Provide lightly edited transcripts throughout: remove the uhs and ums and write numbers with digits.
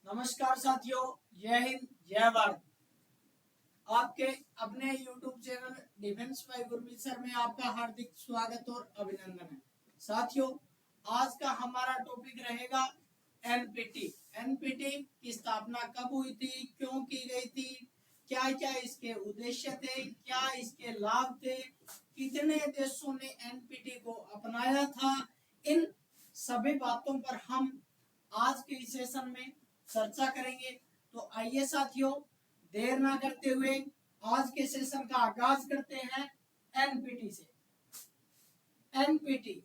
नमस्कार साथियों, जय हिंद जय भारत। आपके अपने YouTube channel defence bye Gurmeet sir में आपका हार्दिक स्वागत और अभिनंदन है। साथियों, आज का हमारा टॉपिक रहेगा एनपीटी। एनपीटी की स्थापना कब हुई थी, क्यों की गई थी, क्या क्या इसके उद्देश्य थे, क्या इसके लाभ थे, कितने देशों ने एनपीटी को अपनाया था, इन सभी बातों पर हम आज के इस सेशन में चर्चा करेंगे। तो आइए साथियों, देर ना करते हुए आज के सेशन का आगाज करते हैं एनपीटी से। NPT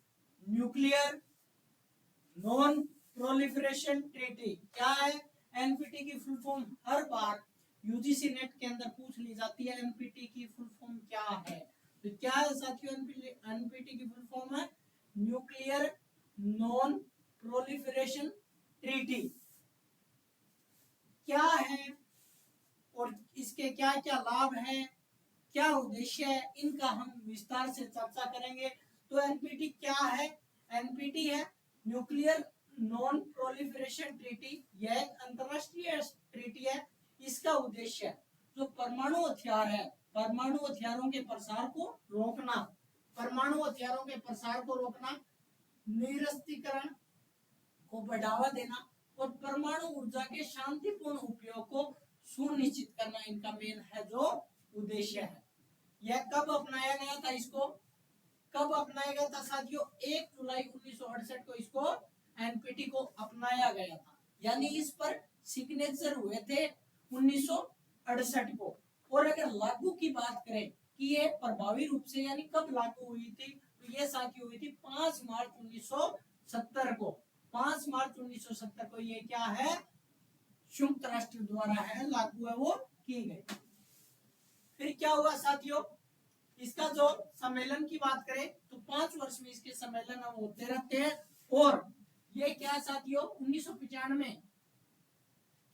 nuclear non proliferation treaty क्या है? एनपीटी की फुल फॉर्म हर बार यूजीसी नेट के अंदर पूछ ली जाती है। एनपीटी की फुल फॉर्म क्या है? तो क्या है साथियों? एनपीटी की फुल फॉर्म है न्यूक्लियर नॉन प्रोलिफरेशन ट्रीटी। क्या है और इसके क्या क्या लाभ है, क्या उद्देश्य है, इनका हम विस्तार से चर्चा करेंगे। तो एनपीटी क्या है? एनपीटी है न्यूक्लियर नॉन प्रोलिफरेशन ट्रीटी। यह एक अंतरराष्ट्रीय ट्रीटी है। इसका उद्देश्य जो परमाणु हथियार है, परमाणु हथियारों के प्रसार को रोकना, परमाणु हथियारों के प्रसार को रोकना, निरस्त्रीकरण को बढ़ावा देना और परमाणु ऊर्जा के शांतिपूर्ण उपयोग को सुनिश्चित करना इनका मेन है जो उद्देश्य है। यह कब अपनाया गया था? इसको कब अपनाया गया था साथियों? 1 जुलाई 1968 को इसको एनपीटी को अपनाया गया था। यानी इस पर सिग्नेचर हुए थे 1968 को। और अगर लागू की बात करें कि ये प्रभावी रूप से यानी कब लागू हुई थी, तो ये साथियों हुई थी 5 मार्च 1970 को। 5 मार्च 1970 को ये क्या है? संयुक्त राष्ट्र द्वारा है लागू है, वो की गई। फिर क्या हुआ साथियों? इसका जो सम्मेलन की बात करें तो 5 वर्ष में इसके सम्मेलन होते रहते हैं। और ये क्या साथियों 1995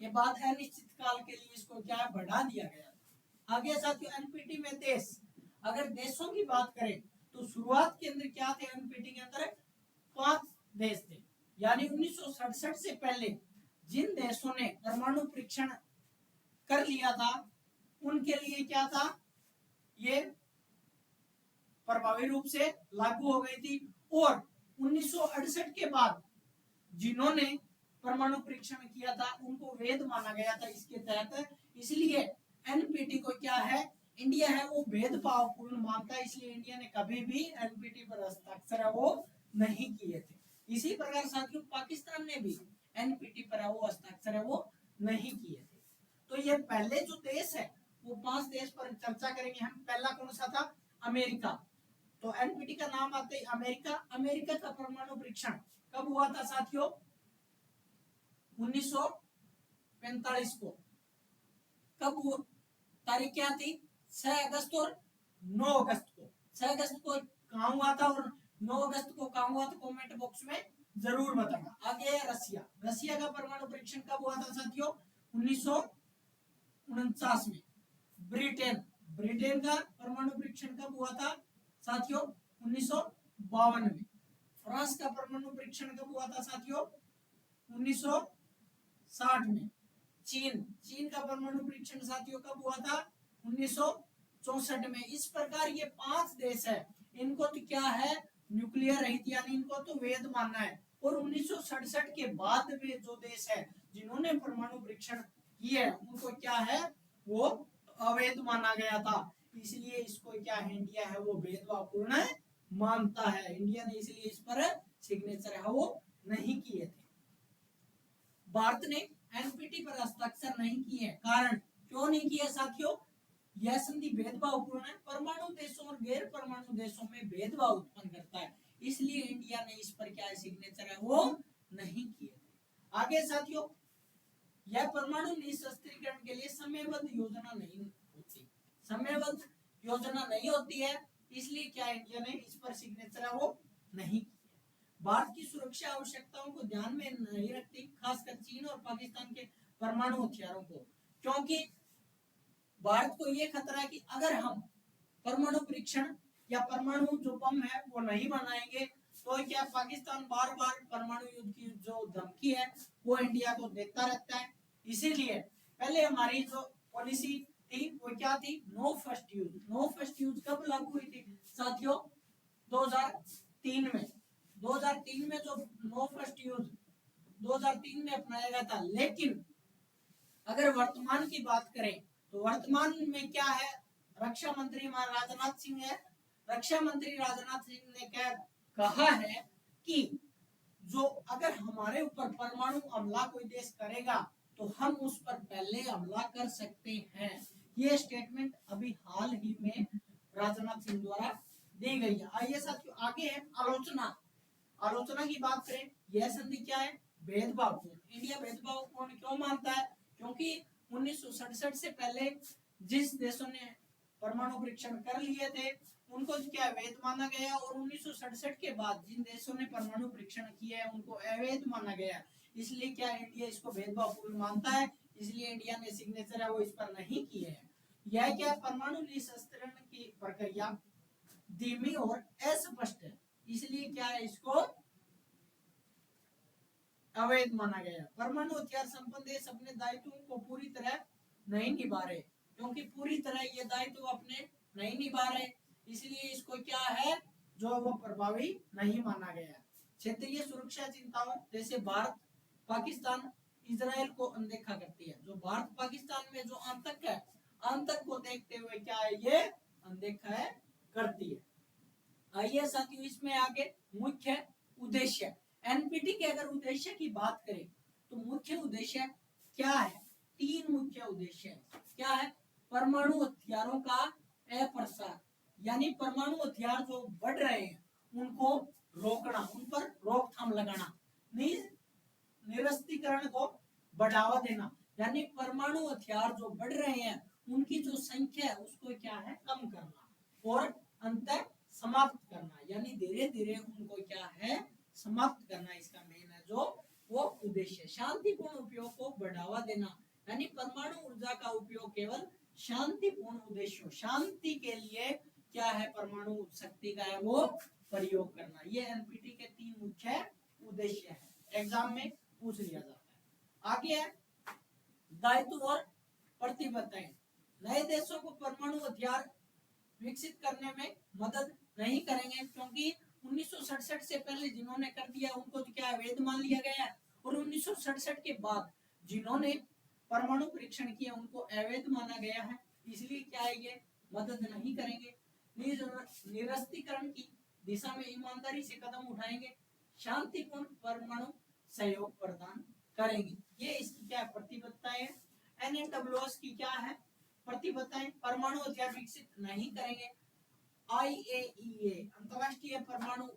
के बाद अनिश्चित काल के लिए इसको क्या बढ़ा दिया गया। आगे साथियों एनपीटी में देश, अगर देशों की बात करें तो शुरुआत के अंदर क्या थे? एनपीटी के अंदर 5 देश थे। यानी 1967 से पहले जिन देशों ने परमाणु परीक्षण कर लिया था उनके लिए क्या था? ये प्रभावी रूप से लागू हो गई थी। और 1968 के बाद जिन्होंने परमाणु परीक्षण किया था उनको वैध माना गया था इसके तहत। इसलिए एनपीटी को क्या है, इंडिया है वो भेदभावपूर्ण मानता है। इसलिए इंडिया ने कभी भी एनपीटी पर हस्ताक्षर वो नहीं किए थे। इसी प्रकार साथियों पाकिस्तान ने भी एनपीटी पर वो हस्ताक्षर वो नहीं किए थे। तो ये पहले जो देश है वो 5 देश पर चर्चा करेंगे हम। पहला कौन सा था? अमेरिका। तो एनपीटी का नाम आते ही अमेरिका। अमेरिका का परमाणु परीक्षण कब हुआ था साथियों? 1945 को। कब हुआ? तारीख क्या थी? 6 अगस्त और 9 अगस्त को। 6 अगस्त को कहाँ हुआ था और 9 अगस्त को कहाँ हुआ था? कमेंट बॉक्स में जरूर बताना। आगे है रसिया। रसिया का परमाणु परीक्षण कब हुआ था साथियों? 1949 में। ब्रिटेन, ब्रिटेन का परमाणु परीक्षण कब हुआ था साथियों? 1952 में। फ्रांस का परमाणु परीक्षण कब हुआ था साथियों? 1960 में। चीन, चीन का परमाणु परीक्षण साथियों कब हुआ था? 1964 में। इस प्रकार ये 5 देश है, इनको तो क्या है? न्यूक्लियर रहित यानी इनको तो वैध मानना है। और 1967 के बाद में जो देश है जिन्होंने परमाणु परीक्षण किए उनको क्या है? वो अवैध माना गया था। इसलिए इसको क्या है? इंडिया है वो भेदभावपूर्ण मानता है। इंडिया ने इसलिए इस पर सिग्नेचर है वो नहीं किए थे। भारत ने एनपीटी पर हस्ताक्षर नहीं किए। कारण क्यों नहीं किया साथियों? यह संधि भेदभावपूर्ण है, परमाणु देशों और गैर परमाणु देशों में भेदभाव उत्पन्न करता है। इसलिए इंडिया ने इस पर क्या सिग्नेचर है वो नहीं किए थे। आगे साथियों यह परमाणु निशस्त्रीकरण के लिए समयबद्ध योजना नहीं होती। समयबद्ध योजना नहीं होती है, इसलिए क्या इंडिया ने इस पर सिग्नेचर है वो नहीं किया। भारत की सुरक्षा आवश्यकताओं को ध्यान में नहीं रखती, खासकर चीन और पाकिस्तान के परमाणु हथियारों को। क्योंकि भारत को यह खतरा है कि अगर हम परमाणु परीक्षण या परमाणु जो बम है वो नहीं बनाएंगे तो क्या पाकिस्तान बार बार परमाणु युद्ध की जो धमकी है वो इंडिया को देता रहता है। इसीलिए पहले हमारी जो पॉलिसी थी वो क्या थी, no first use. No first use कब लागू हुई थी साथियों, 2003 में। 2003 में जो नो फर्स्ट यूज 2003 में अपनाया गया था। लेकिन अगर वर्तमान की बात करें तो वर्तमान में क्या है, रक्षा मंत्री हमारा राजनाथ सिंह है। रक्षा मंत्री राजनाथ सिंह ने क्या कहा है कि जो अगर हमारे ऊपर परमाणु हमला कोई देश करेगा तो हम उस पर पहले हमला कर सकते हैं। ये स्टेटमेंट अभी हाल ही में राजनाथ सिंह द्वारा दी गई है। आइए साथियों आगे है आलोचना। आलोचना की बात करें, यह संधि क्या है, भेदभावपूर्ण। इंडिया भेदभावपूर्ण क्यों मानता है, क्योंकि 1967 से पहले जिस देशों ने परमाणु परीक्षण कर लिए थे उनको क्या वैध माना गया, और 1967 के बाद जिन देशों ने परमाणु परीक्षण किया है उनको अवैध माना गया। इसलिए क्या इंडिया इसको भेदभावपूर्ण मानता है, इसलिए इंडिया ने सिग्नेचर है वो इस पर नहीं किए हैं। यह क्या परमाणु निशस्त्रीकरण की प्रक्रिया धीमी और अस्पष्ट है, इसलिए क्या है इसको अवैध माना गया। परमाणु हथियार संपन्न देश अपने दायित्वों को पूरी तरह नहीं निभा रहे, क्योंकि पूरी तरह ये दायित्व अपने नहीं निभा रहे, इसलिए इसको क्या है जो वो प्रभावी नहीं माना गया। क्षेत्रीय सुरक्षा चिंताओं जैसे भारत पाकिस्तान इजराइल को अनदेखा करती है। जो भारत पाकिस्तान में जो आतंक है, आतंक को देखते हुए क्या है ये अनदेखा है करती है। आइए साथियों इसमें आगे मुख्य उद्देश्य, एनपीटी के अगर उद्देश्य की बात करें तो मुख्य उद्देश्य क्या है, तीन मुख्य उद्देश्य है। क्या है, परमाणु हथियारों का अप्रसार, यानी परमाणु हथियार जो बढ़ रहे हैं उनको रोकना, उन पर रोकथाम लगाना। निरस्त्रीकरण को बढ़ावा देना, यानी परमाणु हथियार जो बढ़ रहे हैं उनकी जो संख्या है उसको क्या है कम करना, और अंत समाप्त करना, यानी धीरे धीरे उनको क्या है समाप्त करना। इसका मेन है जो वो उद्देश्य। शांतिपूर्ण उपयोग को बढ़ावा देना, यानी परमाणु ऊर्जा का उपयोग केवल शांतिपूर्ण उद्देश्यों, शांति के लिए क्या है परमाणु शक्ति का है वो प्रयोग करना। ये एनपीटी के तीन मुख्य उद्देश्य है, एग्जाम में पूछ लिया जाता है। आगे है दायित्व और प्रतिबद्धताएं। नए देशों को परमाणु हथियार विकसित करने में मदद नहीं करेंगे, क्योंकि 1967 से पहले जिन्होंने कर दिया उनको तो क्या वैध मान लिया गया है, और 1967 के बाद जिन्होंने परमाणु परीक्षण किया उनको अवैध माना गया है, इसलिए क्या है ये मदद नहीं करेंगे। निरस्त्रीकरण की दिशा में ईमानदारी से कदम उठाएंगे, शांतिपूर्ण परमाणु सहयोग प्रदान करेंगे। ये इसकी क्या प्रतिबद्धताएं है। एनएडब्ल्यूएस की क्या है प्रतिबद्धताएं, परमाणु हथियार विकसित नहीं करेंगे। आईएईए अंतरराष्ट्रीय परमाणु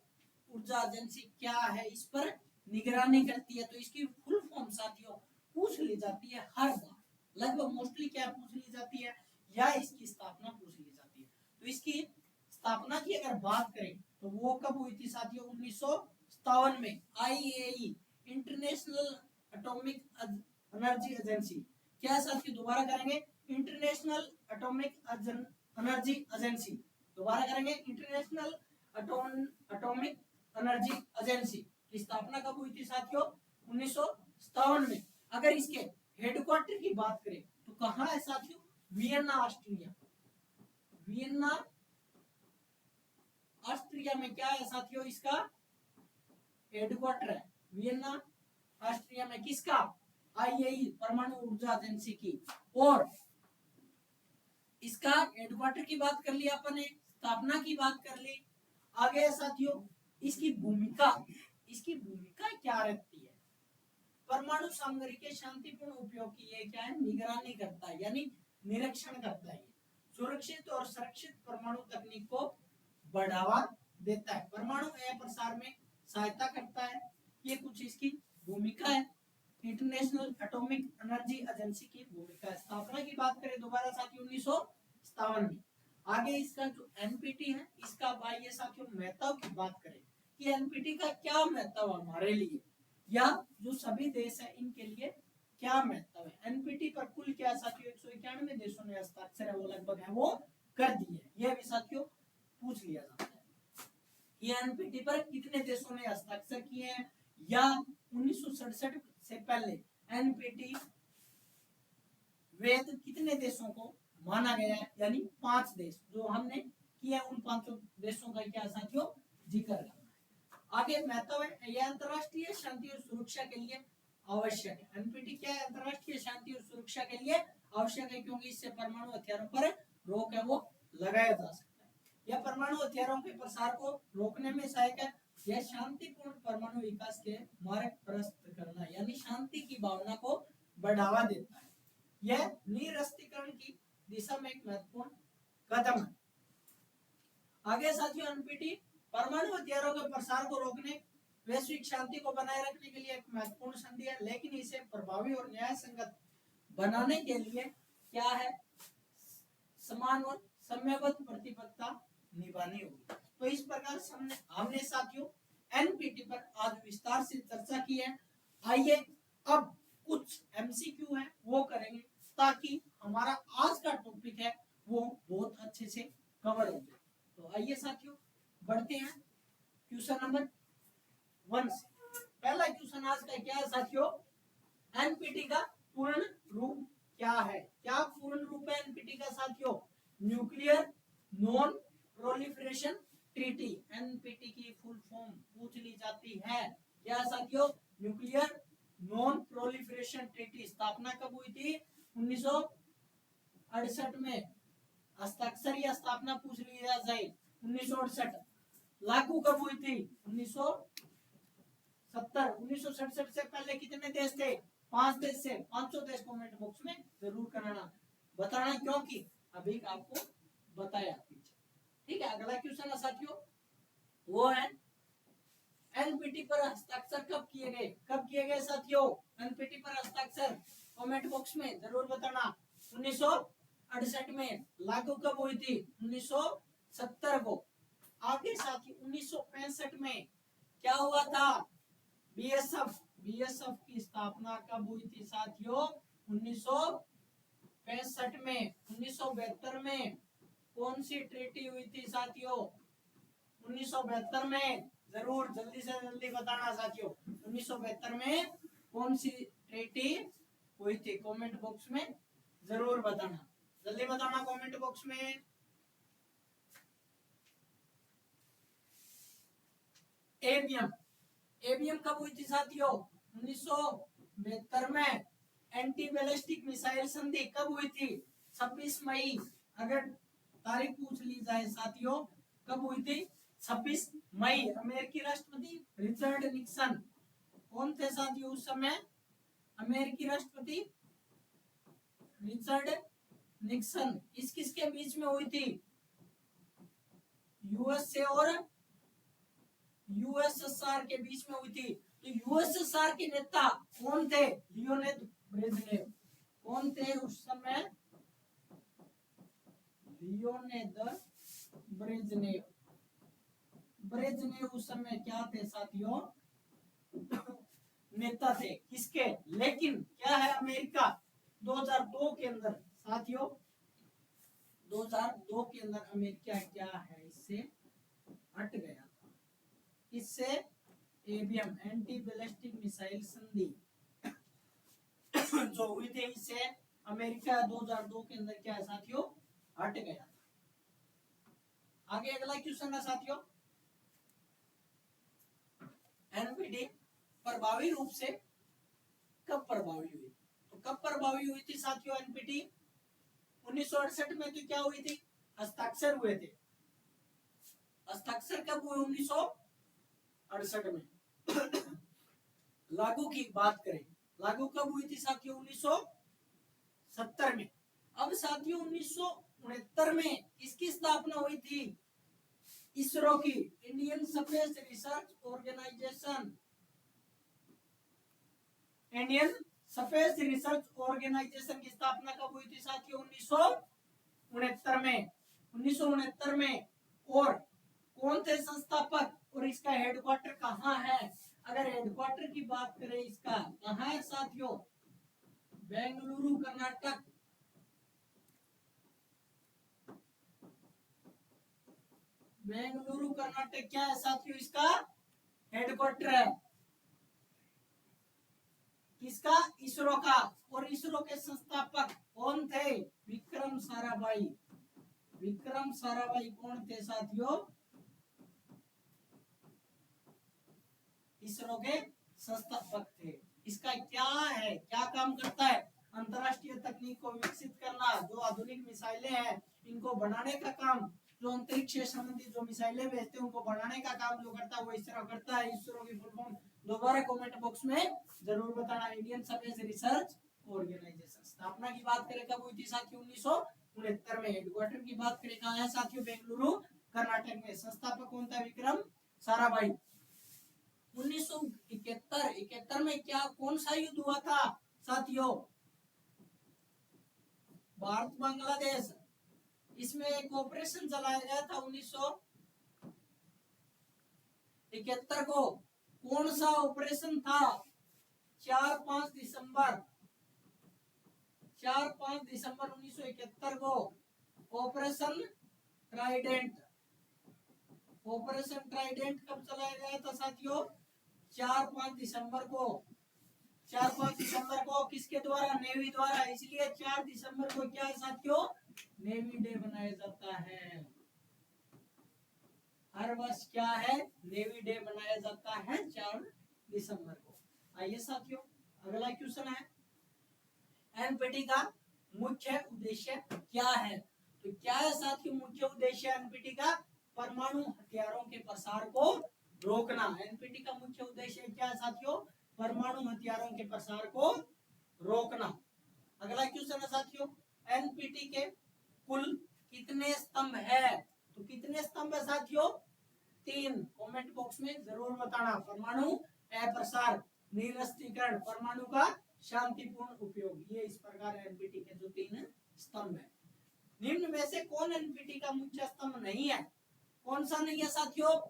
ऊर्जा एजेंसी क्या है, इस पर निगरानी करती है। तो इसकी फुल फॉर्म साथियों पूछ ली जाती है हर बार, लगभग मोस्टली क्या पूछ ली जाती है, या इसकी स्थापना पूछ ली जाती है। तो इसकी स्थापना की अगर बात करें तो वो कब हुई थी साथियों, 1957 में। आईएई इंटरनेशनल एटॉमिक एनर्जी एजेंसी क्या है साथियों, दोबारा करेंगे इंटरनेशनल एटॉमिक एनर्जी एजेंसी, दोबारा करेंगे इंटरनेशनल एटॉमिक एनर्जी एजेंसी की स्थापना कब हुई थी साथियों, 1957 में। अगर इसके हेडक्वार्टर की बात करें तो कहाँ है साथियों, वियना ऑस्ट्रिया। वियना ऑस्ट्रिया में क्या है साथियों, इसका हेडक्वार्टर है वियना ऑस्ट्रिया में, किसका, आईएई परमाणु ऊर्जा एजेंसी की। और इसका हेडक्वार्टर की बात कर ली अपन, स्थापना की बात कर ली। आगे साथियों इसकी भूमिका क्या रहती है, परमाणु सामग्री के शांतिपूर्ण उपयोग की ये क्या है निगरानी करता है, यानी निरीक्षण करता है। सुरक्षित और सुरक्षित परमाणु तकनीक को बढ़ावा देता है, परमाणु अप्रसार में सहायता करता है। ये कुछ इसकी भूमिका है। इंटरनेशनल एटॉमिक एनर्जी एजेंसी की भूमिका। स्थापना की बात करें दोबारा साथियों 1957 में। आगे इसका जो एनपीटी है इसका बाह्य साथियों महत्व की बात करें कि एनपीटी का क्या महत्व हमारे लिए या जो सभी देश है इनके लिए क्या महत्व है। एनपीटी पर कुल क्या साथियों 191 देशों ने हस्ताक्षर है वो लगभग है वो कर दिए। यह भी साथियों पूछ लिया जाता है ये एनपीटी पर कितने देशों ने हस्ताक्षर किए हैं, या 1967 से पहले एनपीटी वैध कितने देशों को माना गया है, यानी 5 देश जो हमने किया, उन 5 देशों का क्या साथियों जिक्र करना है। आगे महत्व है, यह अंतरराष्ट्रीय शांति और सुरक्षा के लिए आवश्यक है। एनपीटी क्या है, अंतरराष्ट्रीय शांति और सुरक्षा के लिए आवश्यक है, क्योंकि इससे परमाणु हथियारों पर रोक है वो लगाया जा सकता है। यह परमाणु हथियारों के प्रसार को रोकने में सहायक है। यह शांतिपूर्ण परमाणु विकास के मार्ग प्रशस्त करना, यानी शांति की भावना को बढ़ावा देता है। यह निरस्त्रीकरण की दिशा में एक महत्वपूर्ण कदम है। आगे साथियों, एनपीटी परमाणु हथियारों के प्रसार को रोकने, वैश्विक शांति को बनाए रखने के लिए एक महत्वपूर्ण संधि है, लेकिन इसे प्रभावी और न्याय संगत बनाने के लिए क्या है, समान और समयबद्ध प्रतिबद्धता निभानी होगी। तो इस प्रकार हमने साथियों एनपीटी पर आज विस्तार से चर्चा की है। आइए अब कुछ एमसीक्यू है वो करेंगे, ताकि हमारा आज का टॉपिक है वो बहुत अच्छे से कवर हो जाए। तो आइए साथियों बढ़ते हैं क्वेश्चन नंबर 1 से। पहला क्वेश्चन आज का क्या है साथियों, एनपीटी का पूर्ण रूप क्या है? क्या पूर्ण रूप है एनपीटी का साथियों? Nuclear non proliferation treaty. NPT की फुल फॉर्म पूछ ली जाती है। क्या साथियों? Nuclear non proliferation treaty. स्थापना कब हुई थी? 1968 में। हस्ताक्षर या स्थापना पूछ लिया जाए 1968। लागू कब हुई थी? 1970। 1967 से पहले कितने देश थे? 5 देश से। 500 देश कमेंट बॉक्स में जरूर कराना, बताना क्योंकि अभी आपको बताया पीछे। ठीक है, अगला क्वेश्चन है साथियों, वो है एनपीटी पर हस्ताक्षर कब किए गए? कब किए गए साथियों एनपीटी पर हस्ताक्षर? कमेंट बॉक्स में जरूर बताना। 1968 में। लागू कब हुई थी? 1970 को। आगे साथियों 1965 में क्या हुआ था? बीएसएफ। बीएसएफ की स्थापना कब हुई थी साथियों? 1965 में। 1972 में कौन सी ट्रीटी हुई थी साथियों? 1972 में। जरूर जल्दी से जल्दी बताना साथियों, 1972 में कौन सी ट्रीटी हुई थी? कमेंट बॉक्स में जरूर बताना, जल्दी बताना कमेंट बॉक्स में। एबीएम। एबीएम कब हुई थी साथियों? 1972 में। एंटी बैलिस्टिक मिसाइल संधि कब हुई थी? 26 मई। अगर तारीख पूछ ली जाए साथियों कब हुई थी? 26 मई। अमेरिकी राष्ट्रपति रिचर्ड निक्सन कौन थे साथियों उस समय? अमेरिकी राष्ट्रपति रिचर्ड निक्सन। किसके बीच में हुई थी? यूएसए और यूएसएसआर के बीच में हुई थी। तो यूएसएसआर के नेता कौन थे? Leonid Brezhnev. कौन थे उस समय? Leonid Brezhnev. ब्रेजनेव उस समय क्या थे साथियों? नेता थे। किसके? लेकिन क्या है, अमेरिका 2002 के अंदर साथियों, 2002 के अंदर अमेरिका क्या है, इससे हट गया था। इससे एबीएम एंटी बैलिस्टिक मिसाइल संधि जो हुई थी, इससे अमेरिका 2002 के अंदर क्या है साथियों, हट गया था। आगे अगला क्वेश्चन है साथियों, एनपीटी प्रभावी रूप से कब प्रभावी हुई? तो कब प्रभावी हुई थी साथियों एनपीटी? 1968 में। तो क्या हुई थी? हस्ताक्षर हुए थे। हस्ताक्षर कब हुए? 1968 में। लागू की बात करें, लागू कब हुई थी साथियों? 1970 में। अब साथियों 1969 में किसकी स्थापना हुई थी? इसरो की, Indian Space Research Organisation. Indian Space Research Organisation की स्थापना कब हुई थी साथियों? 1969 में। 1969 में। और कौन थे संस्थापक और इसका हेडक्वार्टर कहाँ है? अगर हेडक्वार्टर की बात करें, इसका कहाँ है साथियों? बेंगलुरु कर्नाटक। बेंगलुरु कर्नाटक क्या है साथियों? इसका हेडक्वार्टर है। किसका? इसरो का। और इसरो के संस्थापक कौन थे? विक्रम साराभाई। विक्रम साराभाई कौन थे साथियों? इसरो के संस्थापक थे। इसका क्या है, क्या काम करता है? अंतरराष्ट्रीय तकनीक को विकसित करना, जो आधुनिक मिसाइलें हैं इनको बनाने का काम, जो अंतरिक्ष से संबंधित जो मिसाइलें भेजते हैं उनको बनाने का काम जो करता है वो इसरो करता है। इसरो की फुल फॉर्म दोबारा कमेंट बॉक्स में जरूर बताना। Indian Space Research Organisation. स्थापना की बात करें कब हुई थी साथियों? 1969 में। हेडक्वार्टर की बात करें कहाँ है साथियों? बेंगलुरु कर्नाटक में। संस्थापक कौन था? विक्रम साराभाई। 1971 में क्या कौन सा युद्ध हुआ था साथियों? भारत बांग्लादेश। इसमें एक ऑपरेशन चलाया गया था 1971 को। कौन सा ऑपरेशन था? 4-5 दिसंबर 1971 को ऑपरेशन ट्राइडेंट। ऑपरेशन ट्राइडेंट कब चलाया गया था साथियों? 4-5 दिसंबर को। 4-5 दिसंबर को किसके द्वारा? नेवी द्वारा। इसलिए 4 दिसंबर को क्या है साथियों? नेवी डे मनाया जाता है। हर वर्ष क्या है? नेवी डे मनाया जाता है 4 दिसंबर को। आइए साथियों अगला क्वेश्चन है, एनपीटी का मुख्य उद्देश्य क्या है? तो क्या है साथियों मुख्य उद्देश्य एनपीटी का? परमाणु हथियारों के प्रसार को रोकना। एनपीटी का मुख्य उद्देश्य क्या है साथियों? परमाणु हथियारों के प्रसार को रोकना। अगला क्वेश्चन है साथियों, एनपीटी के कुल कितने स्तंभ है? तो कितने स्तंभ है साथियों? 3। कमेंट बॉक्स में जरूर बताना। परमाणु अप्रसार, निरस्त्रीकरण, परमाणु का शांतिपूर्ण उपयोग, ये इस प्रकार एनपीटी के जो 3 स्तंभ है। निम्न में से कौन एनपीटी का मुख्य स्तंभ नहीं है? कौन सा नहीं है साथियों?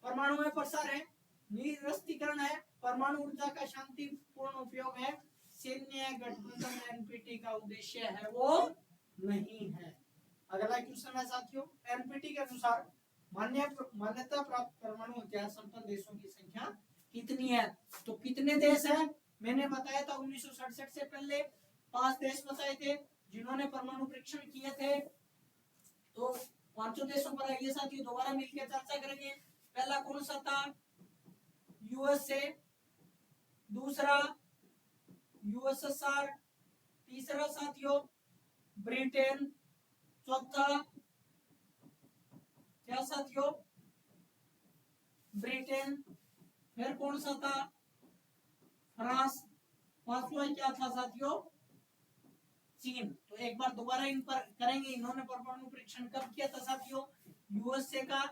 परमाणु में प्रसार है, निरस्त्रीकरण है, परमाणु ऊर्जा का शांतिपूर्ण उपयोग है, सैन्य गठबंधन एनपीटी का उद्देश्य है वो नहीं है। अगला क्वेश्चन है साथियों, एनपीटी के अनुसार मान्यता प्राप्त परमाणु हथियार संपन्न देशों की संख्या कितनी है? तो कितने देश हैं? मैंने बताया था 1967 से पहले 5 देश बताए थे जिन्होंने परमाणु परीक्षण किए थे। तो 5 देशों पर आइए साथियों दोबारा मिलकर चर्चा करेंगे। पहला कौन सा था? यूएसए। दूसरा यूएसएसआर। तीसरा साथियों ब्रिटेन। चौथा क्या साथियों? ब्रिटेन। फिर कौन सा था? फ्रांस। पांचवा क्या था साथियों? चीन। तो एक बार दोबारा इन पर करेंगे, इन्होंने परमाणु परीक्षण कब किया था साथियों? यूएसए का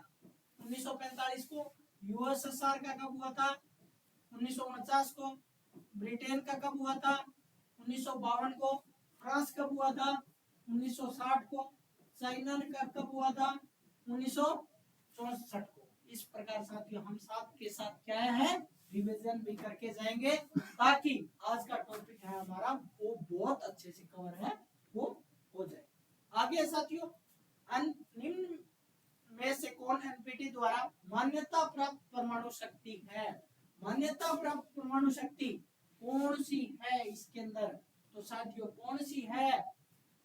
1945 को। यूएसएसआर का कब हुआ था? 1949 को। ब्रिटेन का कब हुआ था? 1952 को। फ्रांस कब हुआ था? 1960 को। चाइना का कब हुआ था? 1964 को। इस प्रकार साथियों हम साथ के साथ क्या है रिवीजन भी करके जाएंगे ताकि आज का टॉपिक है हमारा वो बहुत अच्छे से कवर है वो हो जाए। आगे साथियों निम्न में से कौन एनपीटी द्वारा मान्यता प्राप्त परमाणु शक्ति है? मान्यता प्राप्त परमाणु शक्ति कौन सी है इसके अंदर? तो साथियों कौन सी है?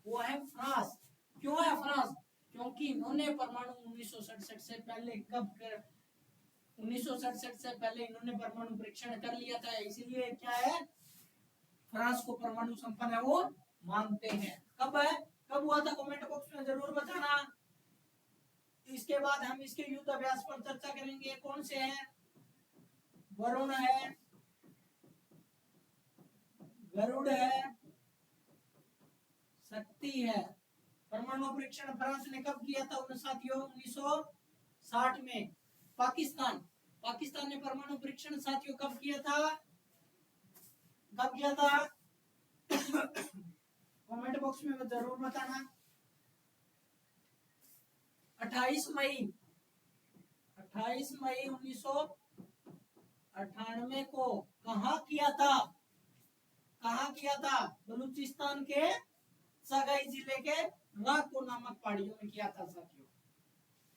वो है फ्रांस। क्यों है फ्रांस? क्योंकि इन्होंने परमाणु 1967 से पहले 1967 से पहले इन्होंने परमाणु परीक्षण कर लिया था, इसलिए क्या है फ्रांस को परमाणु संपन्न है वो मानते हैं। कब है, कब हुआ था कमेंट बॉक्स में जरूर बताना। इसके बाद हम इसके युद्ध अभ्यास पर चर्चा करेंगे। कौन से हैं? वरुण है, गरुड़ है, शक्ति है। परमाणु परीक्षण फ्रांस ने कब किया था साथियों? 1960 में। पाकिस्तान ने परमाणु परीक्षण साथियों कब किया था? कब किया था? कमेंट बॉक्स में जरूर बताना। 28 मई 1998 को। कहाँ किया था? कहाँ किया था? बलूचिस्तान के सगाई जिले के राको नामक पहाड़ियों में किया था साथियों।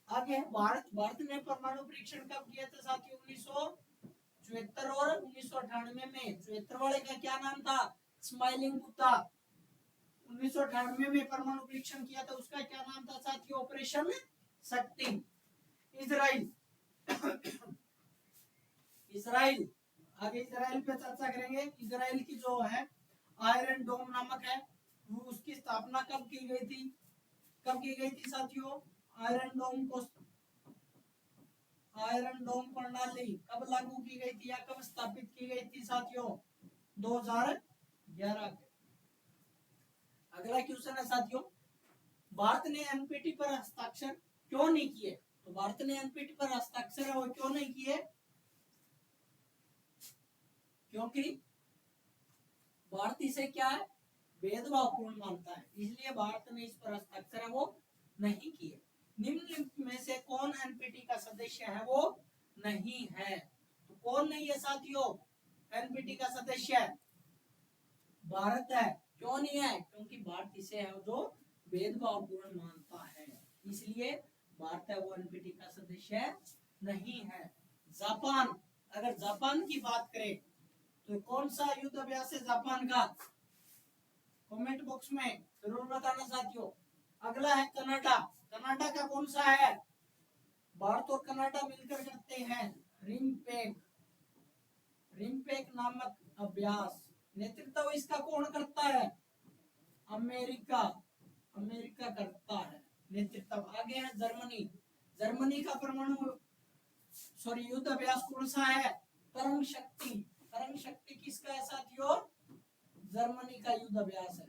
आगे भारत ने परमाणु परीक्षण कब किया था साथियों? 74 और 1998 में 74 वाले का क्या नाम था? स्माइलिंग बुद्धा। 1998 में परमाणु परीक्षण किया था, उसका क्या नाम था साथियों? ऑपरेशन शक्ति। इजराइल इजराइल आगे इजराइल पे चर्चा करेंगे। इजराइल की जो है आयरन डोम नामक है, वो उसकी स्थापना कब की गई थी? कब की गई थी साथियों? आयरन डोम प्रणाली कब लागू की गई थी या कब स्थापित की गई थी साथियों? 2011 के। अगला क्वेश्चन है साथियों, भारत ने एनपीटी पर हस्ताक्षर क्यों नहीं किए? तो भारत ने एनपीटी पर हस्ताक्षर वो क्यों नहीं किए? क्योंकि भारत इसे क्या है? भेदभावपूर्ण मानता है, इसलिए भारत ने इस पर हस्ताक्षर है वो नहीं किए। निम्नलिखित में से कौन एनपीटी का सदस्य है? वो नहीं है। तो कौन नहीं है साथियों? एनपीटी का सदस्य भारत है। क्यों नहीं है? क्योंकि भारत इसे है जो भेदभावपूर्ण मानता है, इसलिए भारत है वो एनपीटी का सदस्य नहीं है। जापान, अगर जापान की बात करें तो कौन सा युद्ध अभ्यास है जापान का? कमेंट बॉक्स में जरूर बताना साथियों। अगला है कनाडा। कनाडा का कौन सा है? भारत और कनाडा मिलकर करते हैं रिम्पेक नामक अभ्यास। नेतृत्व इसका कौन करता है? अमेरिका करता है नेतृत्व। आगे है जर्मनी का परमाणु युद्ध अभ्यास कौन सा है? तरंग शक्ति किसका है साथियों? जर्मनी का युद्ध अभ्यास है।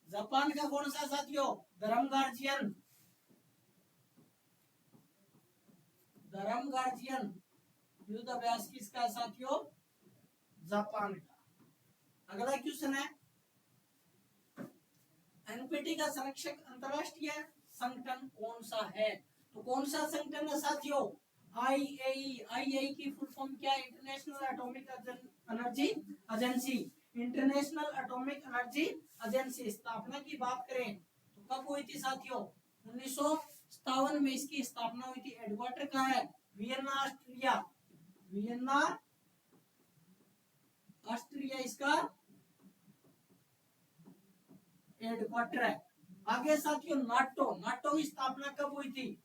जापान का कौन सा साथियों? धर्म गार्जियन युद्ध अभ्यास किसका है साथियों? जापान का। अगला क्वेश्चन है, एनपीटी का संरक्षक अंतरराष्ट्रीय संगठन कौन सा है? तो कौन सा संगठन है साथियों? आईएई की फुल फॉर्म क्या है? International atomic energy agency. International atomic energy agency स्थापना की बात करें तो कब हुई थी साथियों? 1957 में इसकी स्थापना हुई थी। हेडक्वार्टर कहाँ है? वियना ऑस्ट्रिया इसका हेडक्वार्टर है। आगे साथियों नाटो की स्थापना कब हुई थी?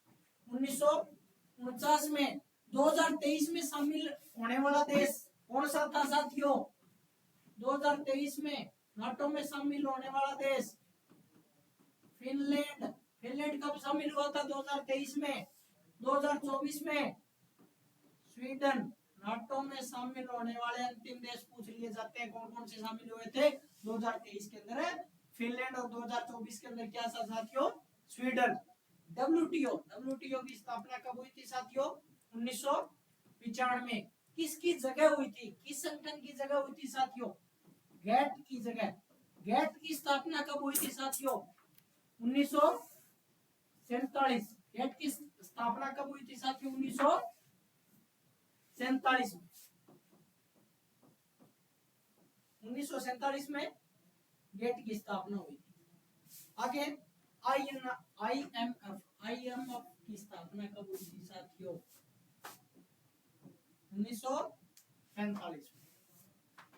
1949 में। 2023 में शामिल होने वाला देश कौन सा था साथियों? 2023 में नाटो में शामिल होने वाला देश फिनलैंड कब शामिल हुआ था? 2023 में। 2024 में स्वीडन। नाटो में शामिल होने वाले अंतिम देश पूछ लिए जाते हैं कौन कौन से शामिल हुए थे 2023 के अंदर? फिनलैंड। और 2024 के अंदर क्या साथियों? स्वीडन। डब्ल्यूटीओ की स्थापना कब हुई थी साथियों? 1995। किसकी जगह हुई थी? किस संगठन की जगह हुई थी साथियों? गैट की जगह। गैट की स्थापना कब हुई थी साथियों? 1947। गैट की स्थापना कब हुई थी साथियों? 1947 में। 1947 में गेट की स्थापना हुई थी। आगे आईएमएफ की स्थापना कब हुई थी साथियों? 1945 में।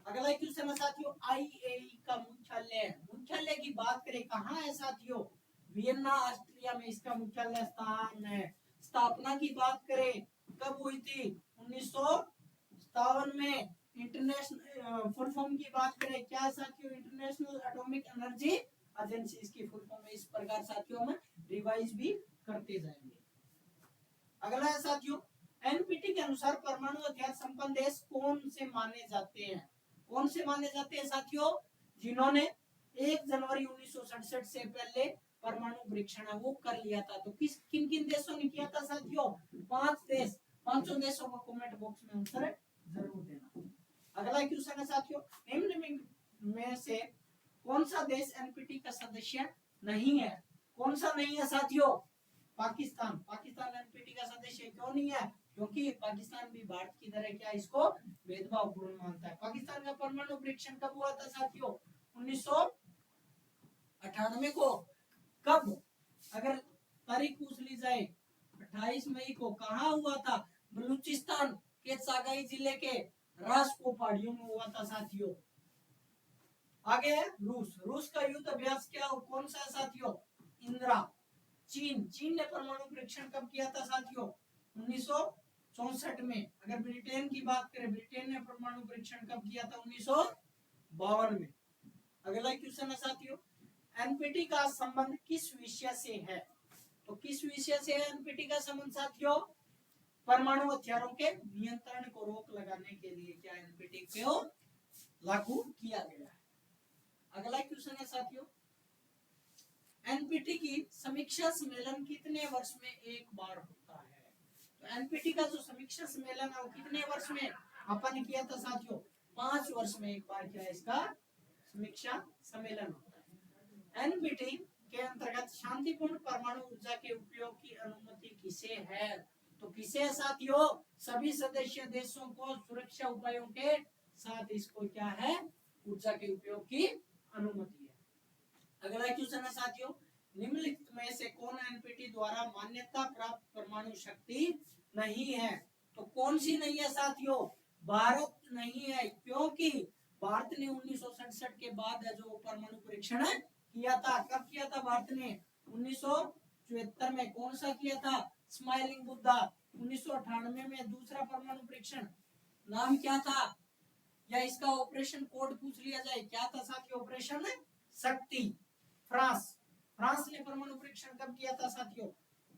अगला क्वेश्चन है साथियों, आईएई का मुख्यालय की बात करें कहाँ है साथियों? वियना ऑस्ट्रिया में इसका मुख्यालय स्थान है। स्थापना की बात करें कब हुई थी? 1957 में। इंटरनेशनल फुल फॉर्म की बात करें क्या साथियों? इंटरनेशनल एटॉमिक एनर्जी एजेंसी इसकी फुल फॉर्म है। इस प्रकार साथियों में रिवाइज भी करते जाएंगे। अगला है साथियों, एनपीटी के अनुसार परमाणु हथियार संपन्न देश कौन से माने जाते हैं? कौन से माने जाते हैं साथियों? जिन्होंने 1 जनवरी 1967 से पहले परमाणु परीक्षण वो कर लिया था। तो किन किन देशों ने किया था साथियों? 5 देश। 5 देशों को कमेंट बॉक्स में आंसर जरूर देना। अगला क्वेश्चन है साथियों, निम्न में से कौन सा देश एनपीटी का सदस्य नहीं है? कौन सा नहीं है साथियों? पाकिस्तान एनपीटी का सदस्य क्यों नहीं है? क्योंकि पाकिस्तान भी भारत की तरह क्या इसको भेदभावपूर्ण मानता है। पाकिस्तान का परमाणु परीक्षण कब हुआ था साथियों? 1998 को। कब? अगर तारीख पूछ ली जाए 28 मई को। कहाँ हुआ था? बलूचिस्तान ये सागाई जिले के रास्को पहाड़ियों में हुआ था साथियों। आगे है रूस। रूस का युद्ध अभ्यास क्या कौन सा है साथियों? इंदिरा। चीन ने परमाणु परीक्षण कब किया था साथियों? 1964 में। अगर ब्रिटेन की बात करें, ब्रिटेन ने परमाणु परीक्षण कब किया था? 1952 में। अगला क्वेश्चन है साथियों, एनपीटी का संबंध किस विषय से है? तो किस विषय से है एनपीटी का संबंध साथियों? परमाणु हथियारों के नियंत्रण को रोक लगाने के लिए क्या एनपीटी को लागू किया गया है। अगला क्वेश्चन है साथियों, एनपीटी की समीक्षा सम्मेलन कितने वर्ष में एक बार होता है? तो एनपीटी का जो समीक्षा सम्मेलन है वो कितने वर्ष में अपन किया था साथियों? 5 वर्ष में एक बार क्या इसका समीक्षा सम्मेलन होता है। एनपीटी के अंतर्गत शांतिपूर्ण परमाणु ऊर्जा के उपयोग की अनुमति किसे है? तो किसे है साथियों? सभी सदस्य देशों को सुरक्षा उपायों के साथ इसको क्या है? ऊर्जा के उपयोग की अनुमति है। अगला क्वेश्चन है साथियों, निम्नलिखित में से कौन एनपीटी द्वारा मान्यता प्राप्त परमाणु शक्ति नहीं है? तो कौन सी नहीं है साथियों? भारत नहीं है, क्योंकि भारत ने 1967 के बाद जो परमाणु परीक्षण किया था। कब किया था भारत ने? 1974 में। कौन सा किया था? स्माइलिंग बुद्धा। 1998 में दूसरा परमाणु परीक्षण, नाम क्या था? या इसका ऑपरेशन कोड पूछ लिया जाए, क्या था साथियों? ऑपरेशन शक्ति। फ्रांस ने परमाणु परीक्षण कब किया था साथियों?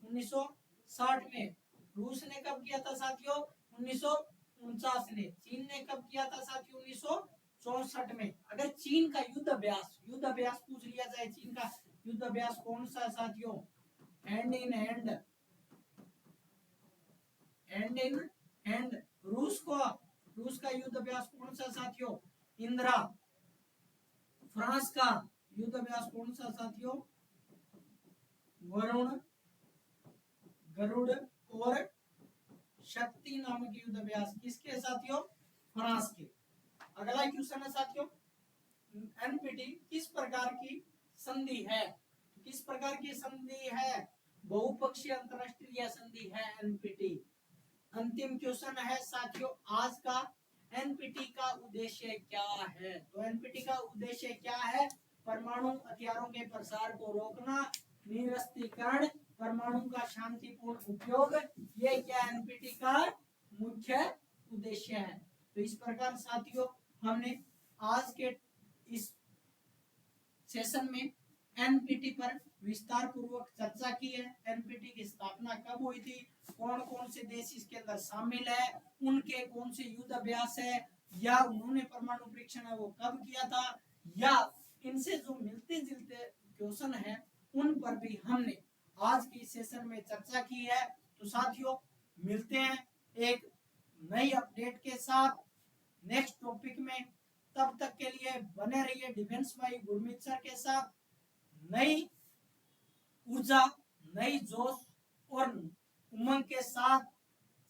1960 में। रूस ने कब किया था साथियों? 1949 ने। चीन ने कब किया था साथियों? 1964 में। अगर चीन का युद्ध अभ्यास पूछ लिया जाए, चीन का युद्ध अभ्यास कौन सा साथियों? Hand in hand. रूस का युद्ध अभ्यास कौन सा साथियों? इंदिरा। फ्रांस का युद्ध अभ्यास कौन सा साथियों? वरुण, गरुड़ और शक्ति नामक युद्ध अभ्यास किसके साथियों? फ्रांस के। अगला क्वेश्चन है साथियों, एनपीटी किस प्रकार की संधि है? किस प्रकार की संधि है? बहुपक्षीय अंतरराष्ट्रीय संधि है एनपीटी। अंतिम क्वेश्चन है साथियों आज का, एनपीटी का उद्देश्य क्या है? तो एनपीटी का उद्देश्य क्या है? परमाणु हथियारों के प्रसार को रोकना, निरस्त्रीकरण, परमाणु का शांतिपूर्ण उपयोग, ये क्या एनपीटी का मुख्य उद्देश्य है। तो इस प्रकार साथियों हमने आज के इस सेशन में एनपीटी पर विस्तार पूर्वक चर्चा की है। एनपीटी की स्थापना कब हुई थी, कौन कौन से देश इसके अंदर शामिल है, उनके कौन से युद्ध अभ्यास है, या उन्होंने परमाणु परीक्षण है वो कब किया था, या इनसे जो मिलते जुलते क्वेश्चन है उन पर भी हमने आज की सेशन में चर्चा की है। तो साथियों मिलते हैं एक नई अपडेट के साथ नेक्स्ट टॉपिक में। तब तक के लिए बने रहिए डिफेंस भाई गुरमीत सर के साथ। नई ऊर्जा, नई जोश और उमंग के साथ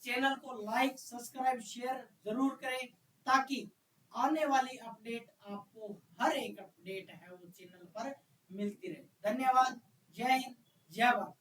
चैनल को लाइक, सब्सक्राइब, शेयर जरूर करें, ताकि आने वाली अपडेट आपको हर एक अपडेट है वो चैनल पर मिलती रहे। धन्यवाद। जय हिंद, जय भारत।